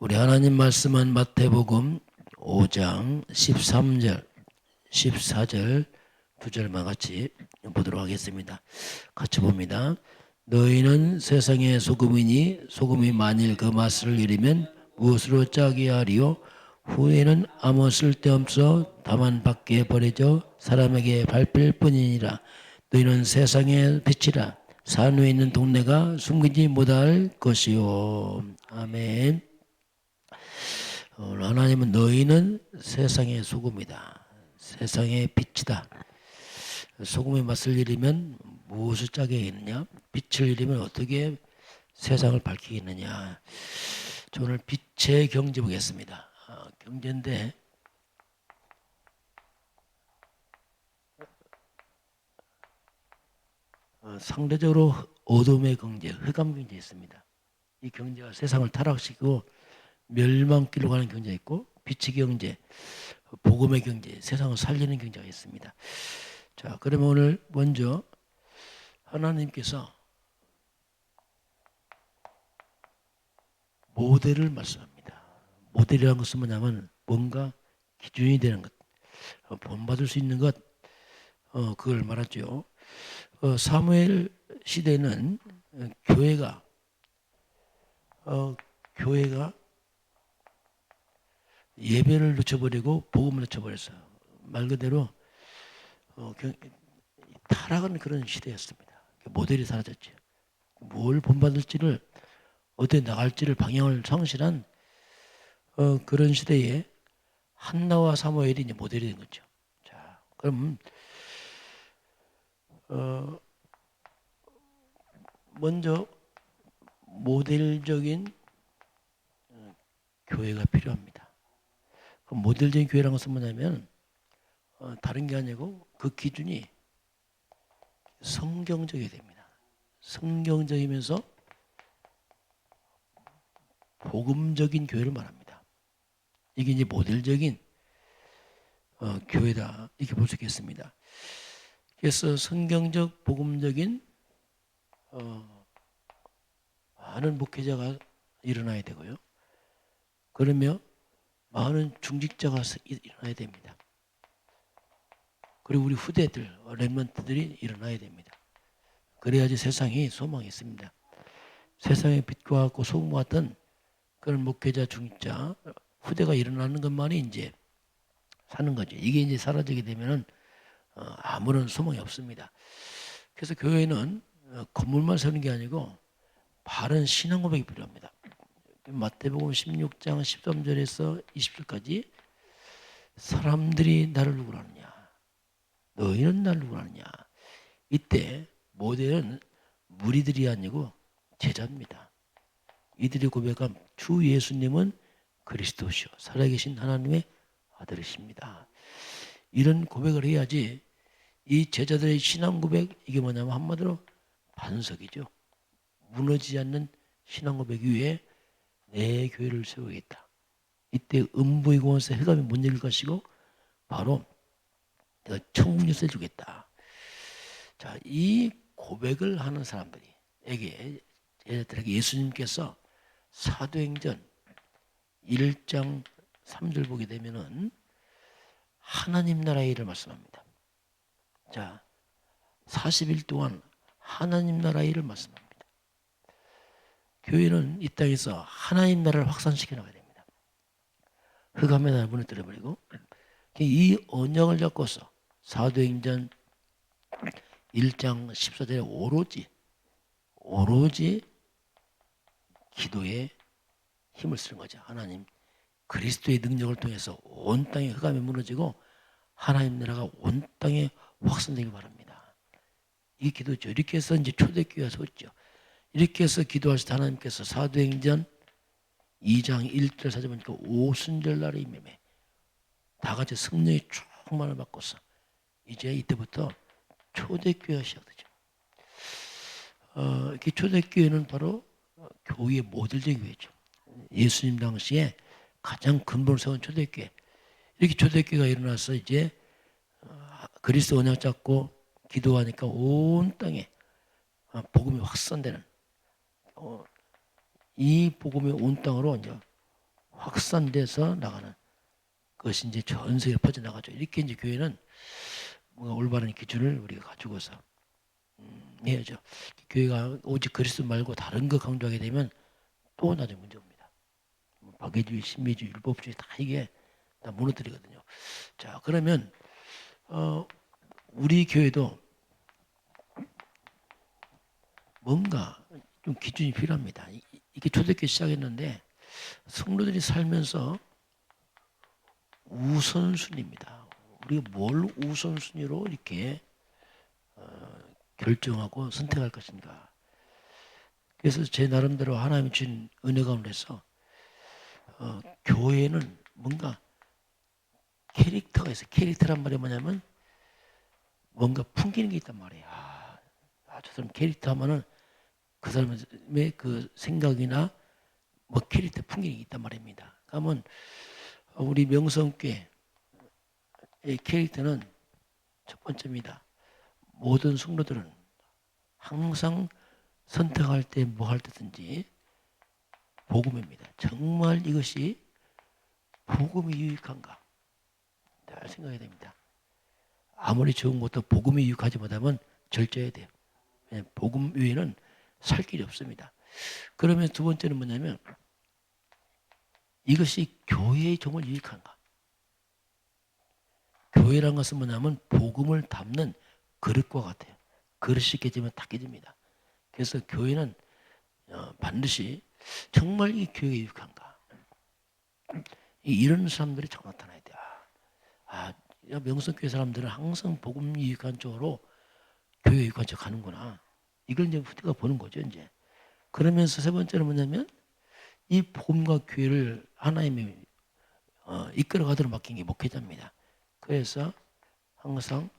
우리 하나님 말씀은 마태복음 5장 13절, 14절, 2절만 같이 보도록 하겠습니다. 같이 봅니다. 너희는 세상의 소금이니 소금이 만일 그 맛을 잃으면 무엇으로 짜게 하리요? 후에는 아무 쓸데없어 다만 밖에 버려져 사람에게 밟힐 뿐이니라. 너희는 세상의 빛이라. 산 위에 있는 동네가 숨기지 못할 것이요. 아멘. 하나님은 너희는 세상의 소금이다. 세상의 빛이다. 소금의 맛을 잃으면 무엇을 짜게 하겠느냐? 빛을 잃으면 어떻게 세상을 밝히겠느냐? 저 오늘 빛의 경제 보겠습니다. 경제인데 상대적으로 어둠의 경제, 흑암 경제 있습니다. 이 경제가 세상을 타락시키고 멸망길로 가는 경제가 있고 빛의 경제, 복음의 경제, 세상을 살리는 경제가 있습니다. 자, 그러면 오늘 먼저 하나님께서 모델을 말씀합니다. 모델이라는 것은 뭐냐면 뭔가 기준이 되는 것, 본받을 수 있는 것, 그걸 말하죠. 사무엘 시대는 교회가 예배를 놓쳐버리고 복음을 놓쳐버렸어요. 말 그대로 타락한 그런 시대였습니다. 모델이 사라졌죠. 뭘 본받을지를 어디에 나갈지를 방향을 상실한 그런 시대에 한나와 사무엘이 이제 모델이 된 거죠. 자, 그럼 먼저 모델적인 교회가 필요합니다. 그 모델적인 교회라는 것은 뭐냐면 다른 게 아니고 그 기준이 성경적이 됩니다. 성경적이면서 복음적인 교회를 말합니다. 이게 이제 모델적인 교회다 이렇게 볼 수 있겠습니다. 그래서 성경적 복음적인 많은 목회자가 일어나야 되고요. 그러면 많은 중직자가 일어나야 됩니다. 그리고 우리 후대들, 렘넌트들이 일어나야 됩니다. 그래야지 세상이 소망이 있습니다. 세상에 빛과 같고 소금과 같은 그런 목회자, 중직자, 후대가 일어나는 것만이 이제 사는 거죠. 이게 이제 사라지게 되면은 아무런 소망이 없습니다. 그래서 교회는 건물만 세우는 게 아니고 바른 신앙 고백이 필요합니다. 마태복음 16장 13절에서 20절까지 사람들이 나를 누구로 하느냐? 너희는 나를 누구로 하느냐? 이때 모델은 무리들이 아니고 제자입니다. 이들이 고백한 주 예수님은 그리스도시요 살아계신 하나님의 아들이십니다. 이런 고백을 해야지 이 제자들의 신앙 고백 이게 뭐냐면 한마디로 반석이죠. 무너지지 않는 신앙 고백 위에 내 교회를 세우겠다. 이때 음부의 공원에서 흑암이 못 열릴 것이고 바로 내가 천국 열쇠 주겠다. 자, 이 고백을 하는 사람들에게 얘들에게 예수님께서 사도행전 1장 3절 보게 되면은 하나님 나라의 일을 말씀합니다. 자, 40일 동안 하나님 나라의 일을 말씀합니다. 교회는 이 땅에서 하나님 나라를 확산시켜 나가야 됩니다. 흑암의 나라를 무너뜨려버리고 이 언약을 잡고서 사도행전 1장 14절에 오로지 기도에 힘을 쓰는 거죠. 하나님 그리스도의 능력을 통해서 온 땅에 흑암이 무너지고 하나님 나라가 온 땅에 확산되길 바랍니다. 이 기도죠. 이렇게 해서 이제 초대교회가 섰죠. 이렇게 해서 기도하실 때 하나님께서 사도행전 2장 1절 4절 보니까 오순절 날에 임매 다 같이 성령의 충만을 받고서 이제 이때부터 초대교회가 시작되죠. 이렇게 초대교회는 바로 교회의 모델적인 교회죠. 예수님 당시에 가장 근본을 세운 초대교회. 이렇게 초대교회가 일어나서 이제 그리스도 언약 잡고 기도하니까 온 땅에 복음이 확산되는 이 복음이 온 땅으로 이제 확산돼서 나가는 그것이 이제 전 세계로 퍼져나가죠. 이렇게 이제 교회는 뭔가 올바른 기준을 우리가 가지고서 해야죠. 교회가 오직 그리스도 말고 다른 거 강조하게 되면 또 나중에 문제 옵니다. 박애주의, 신비주의, 율법주의 다 이게 다 무너뜨리거든요. 자, 그러면 우리 교회도 뭔가 좀 기준이 필요합니다. 이게 초대교회 시작했는데 성도들이 살면서 우선순위입니다. 우리가 뭘 우선순위로 이렇게 결정하고 선택할 것인가. 그래서 제 나름대로 하나님이 주신 은혜 가운데서 교회는 뭔가 캐릭터가 있어요. 캐릭터란 말이 뭐냐면 뭔가 풍기는 게 있단 말이에요. 저 사람 캐릭터 하면은 그 사람의 그 생각이나 뭐 캐릭터 풍기는 게 있단 말입니다. 그러면 우리 명성교회의 캐릭터는 첫 번째입니다. 모든 성도들은 항상 선택할 때 뭐 할 때든지 복음입니다. 정말 이것이 복음이 유익한가? 잘 생각해야 됩니다. 아무리 좋은 것도 복음이 유익하지 못하면 절제해야 돼요. 복음 외에는 살 길이 없습니다. 그러면 두 번째는 뭐냐면 이것이 교회에 정말 유익한가? 교회란 것은 뭐냐면 복음을 담는 그릇과 같아요. 그릇이 깨지면 다 깨집니다. 그래서 교회는 반드시 정말 이 교회에 유익한가? 이런 사람들이 정 나타나야 돼요. 명성교회 사람들은 항상 복음 유익한 쪽으로 교회 유익한 쪽 가는구나. 이걸 이제 후대가 보는 거죠, 이제. 그러면서 세 번째는 뭐냐면 이 복음과 교회를 하나님이 이끌어가도록 맡긴 게 목회자입니다. 그래서 항상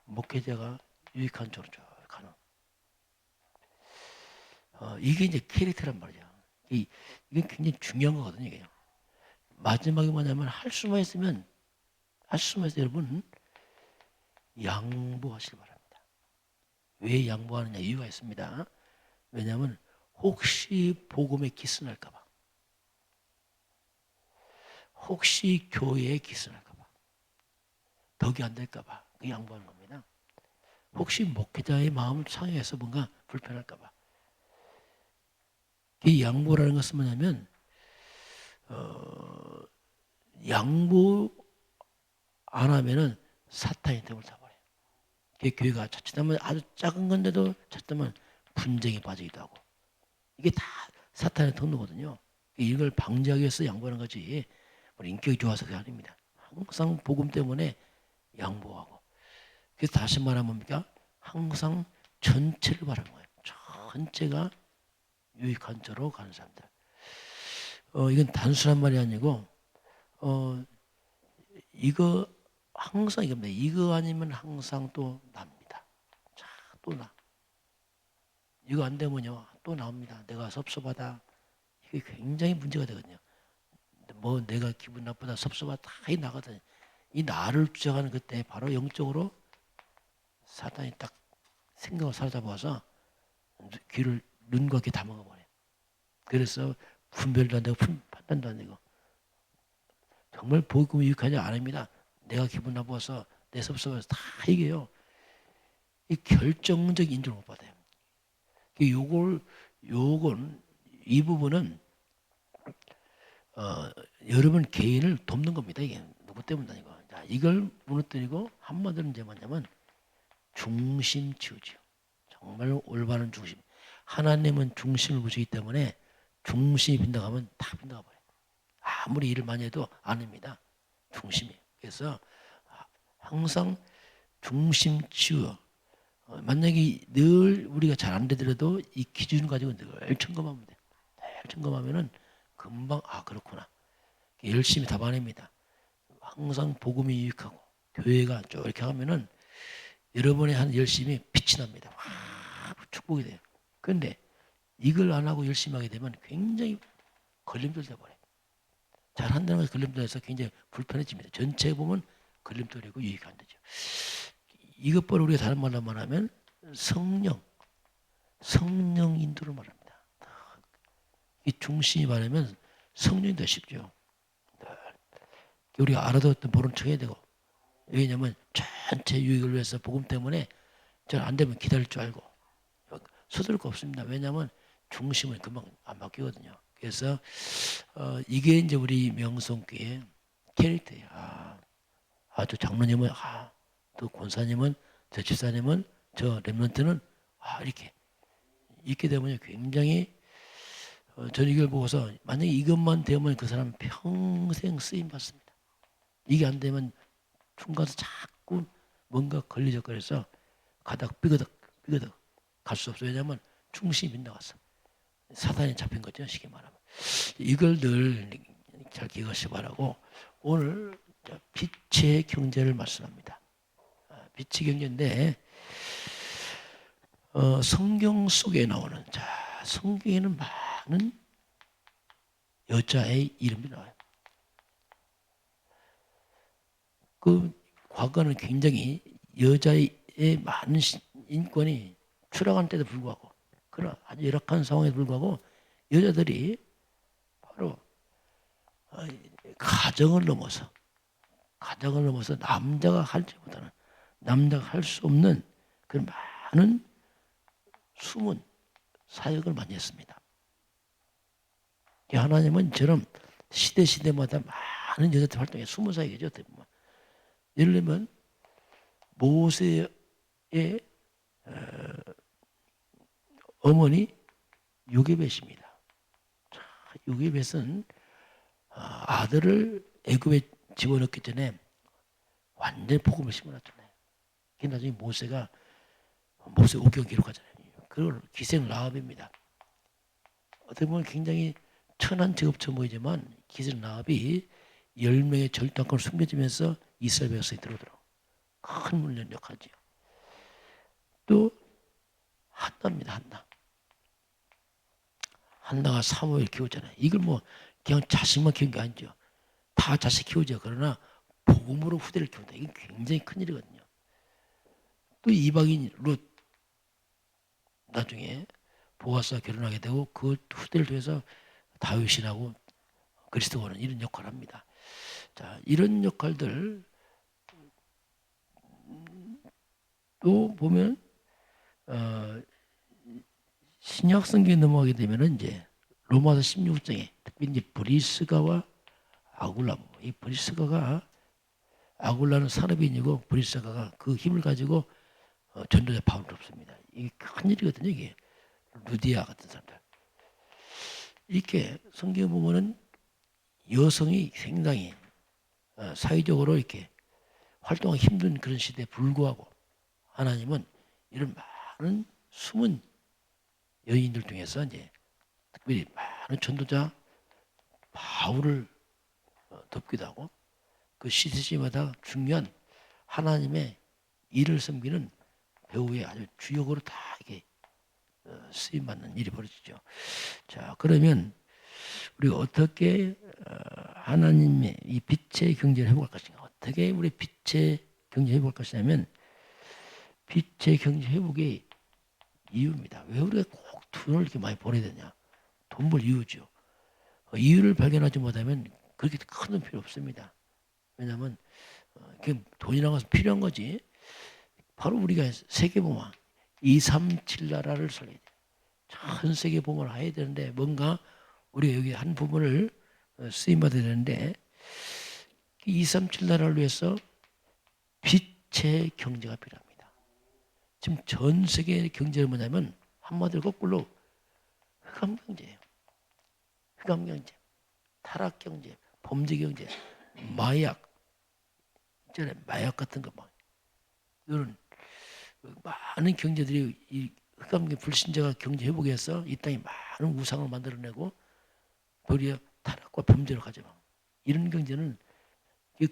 목회자가 유익한 쪽으로 쭉 가는. 이게 이제 캐릭터란 말이죠. 이게 굉장히 중요한 거거든요, 이게요. 마지막에 뭐냐면 할 수만 있으면 여러분 양보하시기 바랍니다. 왜 양보하느냐 이유가 있습니다. 왜냐하면 혹시 복음에 기스날까 봐. 혹시 교회에 기스날까 봐. 덕이 안 될까 봐. 그 양보하는 겁니다. 혹시 목회자의 마음을 상해해서 뭔가 불편할까 봐. 이 양보라는 것은 뭐냐면 양보 안 하면은 사탄이 덤을 타버려요. 교회가 자칫하면 아주 작은 건데도 자칫하면 분쟁에 빠지기도 하고 이게 다 사탄의 통로거든요. 이걸 방지하기 위해서 양보하는 거지 인격이 좋아서 그게 아닙니다. 항상 복음 때문에 양보하고 그래서 다시 말하면 뭡니까? 항상 전체를 바라는 거예요. 전체가 유익한 쪽으로 가는 사람들. 이건 단순한 말이 아니고 이거 항상 이겁니다. 이거 아니면 항상 또 납니다. 자, 또 나. 이거 안 되면요. 또 나옵니다. 내가 섭섭하다. 이게 굉장히 문제가 되거든요. 뭐 내가 기분 나쁘다, 섭섭하다 다 나거든요. 이 나를 주장하는 그때 바로 영적으로 사탄이 딱 생각을 사로잡아서 귀를 눈과 귀 다 먹어버려요. 그래서 분별도 안 되고 판단도 안 되고 정말 복음이 유익하지 않습니다. 내가 기분 나빠서 내 섭섭해서 다 이게요. 이 결정적 인정을 못 받아요. 이 부분은 여러분 개인을 돕는 겁니다. 이게 누구 때문도 아니고. 자, 이걸 무너뜨리고 한마디로 이제 뭐냐면 중심치우지요. 정말 올바른 중심. 하나님은 중심을 보시기 때문에 중심이 빈다가면 다 빈다가 버려요. 아무리 일을 많이 해도 안 합니다. 중심이. 그래서 항상 중심치유. 만약에 늘 우리가 잘 안 되더라도 이 기준을 가지고 늘 점검하면 돼요. 늘 점검하면은 금방 그렇구나. 열심히 답안합니다. 항상 복음이 유익하고 교회가 쭉 이렇게 하면은 여러분의 한 열심이 빛이 납니다. 축복이 돼요. 그런데 이걸 안 하고 열심히 하게 되면 굉장히 걸림돌 돼버려요. 잘한다는 것이 걸림돌에서 굉장히 불편해집니다. 전체에 보면 걸림돌이고 유익이 안 되죠. 이것보다 우리가 다른 말로 말하면 성령 인도를 말합니다. 이 중심이 말하면 성령이 더 쉽죠. 우리가 알아도 모른 척 해야 되고, 왜냐하면 전체 유익을 위해서 복음 때문에 잘 안 되면 기다릴 줄 알고 서둘 거 없습니다. 왜냐하면 중심을 금방 안 바뀌거든요. 그래서 이게 이제 우리 명성교회 캐릭터예요. 저 장로님은 또 권사님은 저 집사님은 저 렘넌트는 이렇게 있게 되면 굉장히 저는 이걸 보고서 만약에 이것만 되면 그 사람 평생 쓰임 받습니다. 이게 안 되면 중간에서 자꾸 뭔가 걸리적거려서 가다가 삐그덕 갈 수 없어요. 왜냐하면 중심이 빗나갔어. 사단에 잡힌 거죠. 쉽게 말하면. 이걸 늘 잘 기억하시기 바라고 오늘 빛의 경제를 말씀합니다. 빛의 경제인데 성경 속에 나오는 성경에는 많은 여자의 이름이 나와요. 그 과거는 굉장히 여자의 많은 인권이 추락한 때도 불구하고 그런 아주 열악한 상황에도 불구하고 여자들이 바로 가정을 넘어서 남자가 할지 못하는 남자가 할 수 없는 그런 많은 숨은 사역을 많이 했습니다. 하나님은 저런 시대마다 많은 여자들 활동에 숨은 사역이죠. 예를 들면 모세의 어머니 요게벳입니다. 요게벳은 아들을 애굽에 집어넣기 전에 완전히 복음을 심어놨잖아요. 그게 나중에 모세 오경 기록하잖아요. 그걸 기생 라합입니다. 어떻게 보면 굉장히 천한 직업처럼 보이지만 기생 라합이 10명의 절단권을 숨겨주면서 이스라엘 백성이 들어오더라고요. 큰 문을 역하지요. 또 한나입니다. 한나가 사무엘 키우잖아요. 이걸 그냥 자식만 키운 게 아니죠. 다 자식 키우죠. 그러나 복음으로 후대를 키운다. 이게 굉장히 큰 일이거든요. 또 이방인 룻 나중에 보아스와 결혼하게 되고 그 후대를 통해서 다윗이라고 그리스도는 이런 역할을 합니다. 이런 역할들 또 보면 신약 성경에 넘어가게 되면은 이제 로마서 16장에 특히 이제 브리스가와 아굴라, 이 브리스가가 아굴라는 산업인이고 브리스가가 그 힘을 가지고 전도자 바울을 덮습니다. 이게 큰 일이거든요. 이게 루디아 같은 사람들. 이렇게 성경에 보면은 여성이 상당히 사회적으로 이렇게 활동하기 힘든 그런 시대에 불구하고 하나님은 이런 많은 숨은 여인들 중에서 이제 특별히 많은 전도자 바울을 덮기도 하고 그 시대마다 중요한 하나님의 일을 섬기는 배우의 아주 주역으로 다 이게 쓰임 받는 일이 벌어지죠. 그러면 우리가 어떻게 하나님의 이 빛의 경제를 회복할 것인가? 어떻게 우리 빛의 경제 회복할 것이냐면 빛의 경제 회복의 이유입니다. 왜 우리가 꼭 돈을 이렇게 많이 벌어야 되냐? 돈 벌 이유죠. 이유를 발견하지 못하면 그렇게 큰 돈 필요 없습니다. 왜냐하면 돈이라는 것은 필요한 거지. 바로 우리가 세계보만 237 나라를 살려야 돼요. 전 세계 보험을 해야 되는데 뭔가 우리가 여기 한 부분을 쓰임받아야 되는데 237 나라를 위해서 빛의 경제가 필요합니다. 지금 전 세계 경제는 뭐냐면 한마디로 거꾸로 흑암경제예요. 흑암경제, 타락경제, 범죄경제, 마약, 마약 같은 거 이런 많은 경제들이 이 흑암경 불신자가 경제 회복해서 이 땅에 많은 우상을 만들어내고 도리어 타락과 범죄로 가져가. 이런 경제는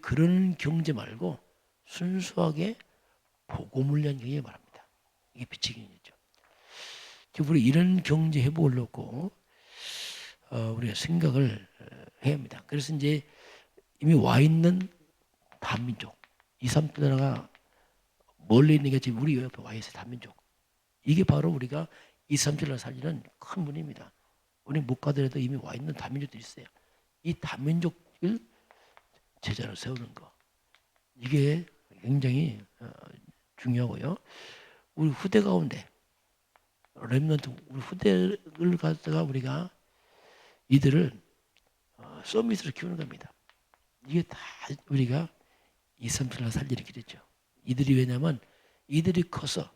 그런 경제 말고 순수하게 복음을 위한 경제 말합니다. 이게 빛의 경제죠. 우리 이런 경제 회복을 놓고 우리가 생각을 해야 합니다. 그래서 이제 이미 와 있는 단민족 2, 3대 나라가 멀리 있는 게 지금 우리 옆에 와 있어요. 단민족. 이게 바로 우리가 2, 3주 날 살리는 큰 문입니다. 우리 못 가더라도 이미 와 있는 단민족들이 있어요. 이 다민족을 제자로 세우는 거, 이게 굉장히 중요하고요. 우리 후대 가운데 렘넌트, 우리 후대를 갖다가 우리가 이들을 서밋으로 키우는 겁니다. 이게 다 우리가 2, 3세를 살리는 길이죠. 이들이 왜냐하면 이들이 커서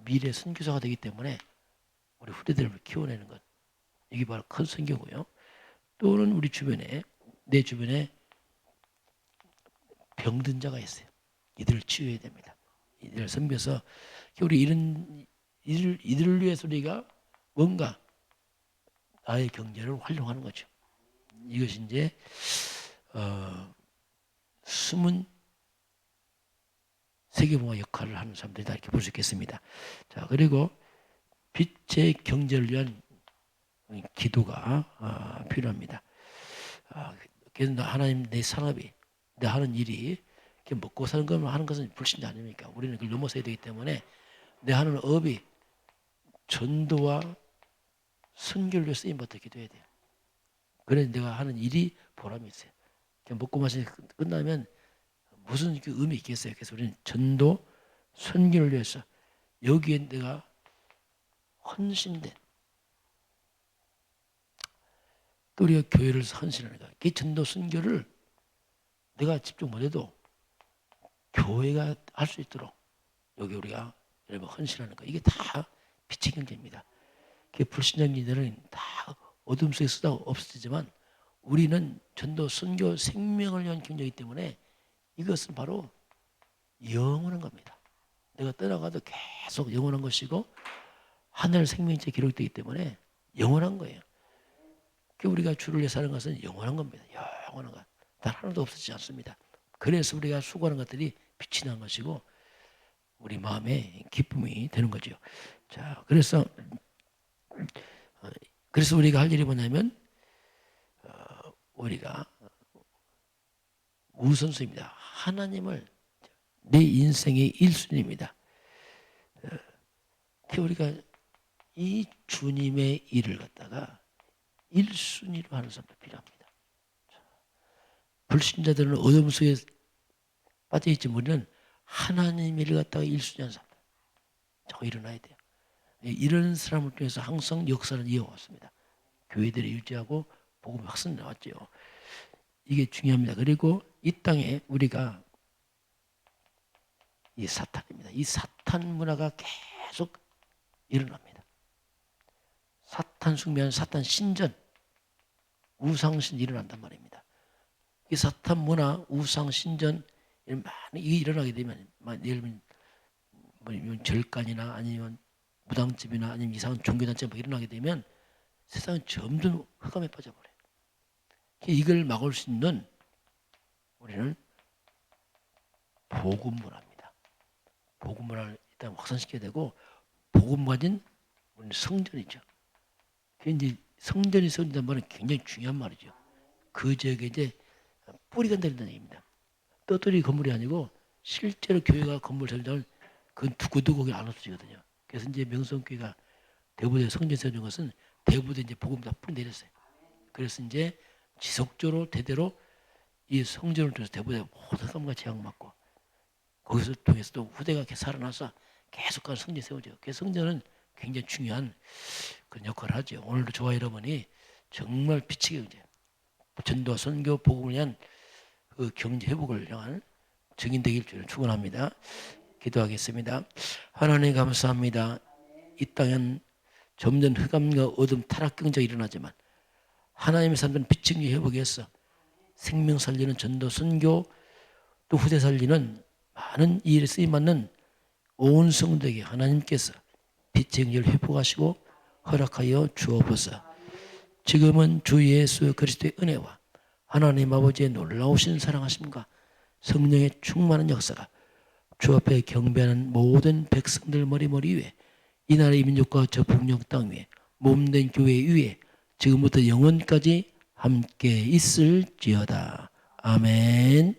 미래 선교사가 되기 때문에 우리 후대들을 키워내는 것, 이게 바로 큰 선교고요. 또는 우리 주변에, 내 주변에 병든 자가 있어요. 이들을 치유해야 됩니다. 이들을 섬겨서 우리 이들을 위해서 우리가 뭔가 나의 경제를 활용하는 거죠. 이것이 이제 숨은 세계봉화 역할을 하는 사람들이다, 이렇게 볼 수 있겠습니다. 자, 그리고 빛의 경제를 위한 기도가 필요합니다. 그래서 하나님, 내 산업이, 내 하는 일이 먹고 사는 것만 하는 것은 불신자 아닙니까? 우리는 그걸 넘어서야 되기 때문에 내 하는 업이 전도와 선교를 위해 쓰임받아 기도해야 돼요. 그래서 내가 하는 일이 보람이 있어요. 먹고 마시는 끝나면 무슨 그 의미 있겠어요? 그래서 우리는 전도, 선교를 위해서 여기에 내가 헌신된, 또 우리가 교회를 헌신하는 거야. 그 전도, 선교를 내가 직접 못해도 교회가 할 수 있도록 여기 우리가 여러분 헌신하는 거, 이게 다 빛의 경제입니다. 그 불신자들은 다 어둠 속에 쓰다 없어지지만 우리는 전도, 선교, 생명을 위한 경제이기 때문에 이것은 바로 영원한 겁니다. 내가 떠나가도 계속 영원한 것이고 하늘 생명체 기록되기 때문에 영원한 거예요. 우리가 주를 위해 사는 것은 영원한 겁니다. 영원한 것. 단 하나도 없어지지 않습니다. 그래서 우리가 수고하는 것들이 빛이 나는 것이고 우리 마음에 기쁨이 되는 거죠. 자, 그래서 우리가 할 일이 뭐냐면 우리가 우선순위입니다. 하나님을 내 인생의 1순위입니다. 우리가 이 주님의 일을 갖다가 1순위로 하는 사람도 필요합니다. 불신자들은 어둠 속에 빠져있지, 우리는 하나님의 일을 갖다가 1순위 하는 사람들. 저거 일어나야 돼요. 이런 사람을 통해서 항상 역사를 이어왔습니다. 교회들이 유지하고 복음이 확산 나왔죠. 이게 중요합니다. 그리고 이 땅에 우리가 이 사탄입니다. 이 사탄 문화가 계속 일어납니다. 사탄 숭배하는 사탄 신전, 우상신 일어난단 말입니다. 이 사탄 문화, 우상 신전 많이 일어나게 되면, 예를 들면 절간이나 아니면 무당집이나 아니면 이상한 종교단체가 일어나게 되면 세상은 점점 흑암에 빠져버려요. 이걸 막을 수 있는 우리는 복음 문화입니다. 복음 문화를 일단 확산시켜야 되고, 복음 가진 우리는 성전이죠. 이제 성전이 세워진다는 말은 굉장히 중요한 말이죠. 그 지역에 이제 뿌리가 내린다는 얘기입니다. 떠돌이 건물이 아니고 실제로 교회가 건물 세우면 그건 두고두고 안 없어지거든요. 그래서 이제 명성교회가 대부대 성전 세우는 것은 대부대 이제 복음 다 뿌리 내렸어요. 그래서 이제 지속적으로 대대로 이 성전을 통해서 대부대 모든 사람과 제약받고 거기서 통해서 또 후대가 이렇게 살아나서 계속 가는 성전 세우죠. 그 성전은 굉장히 중요한 그런 역할을 하죠. 오늘도 저와 여러분이 정말 빛의 경제, 전도, 선교, 복음을 위한 그 경제 회복을 향한 증인되길 주를 축원합니다. 기도하겠습니다. 하나님 감사합니다. 이 땅엔 점점 흑암과 어둠, 타락 경제가 일어나지만 하나님의 사람들은 빛의 회복에 위해서 생명 살리는 전도, 선교, 또 후대 살리는 많은 이 일에 쓰임받는 온 성도에게 하나님께서 빛의 경제를 회복하시고 허락하여 주옵소서. 지금은 주 예수 그리스도의 은혜와 하나님 아버지의 놀라우신 사랑하심과 성령의 충만한 역사가 주 앞에 경배하는 모든 백성들 머리 위에, 이 나라의 민족과 저 북녘 땅 위에, 몸된 교회 위에 지금부터 영원까지 함께 있을지어다. 아멘.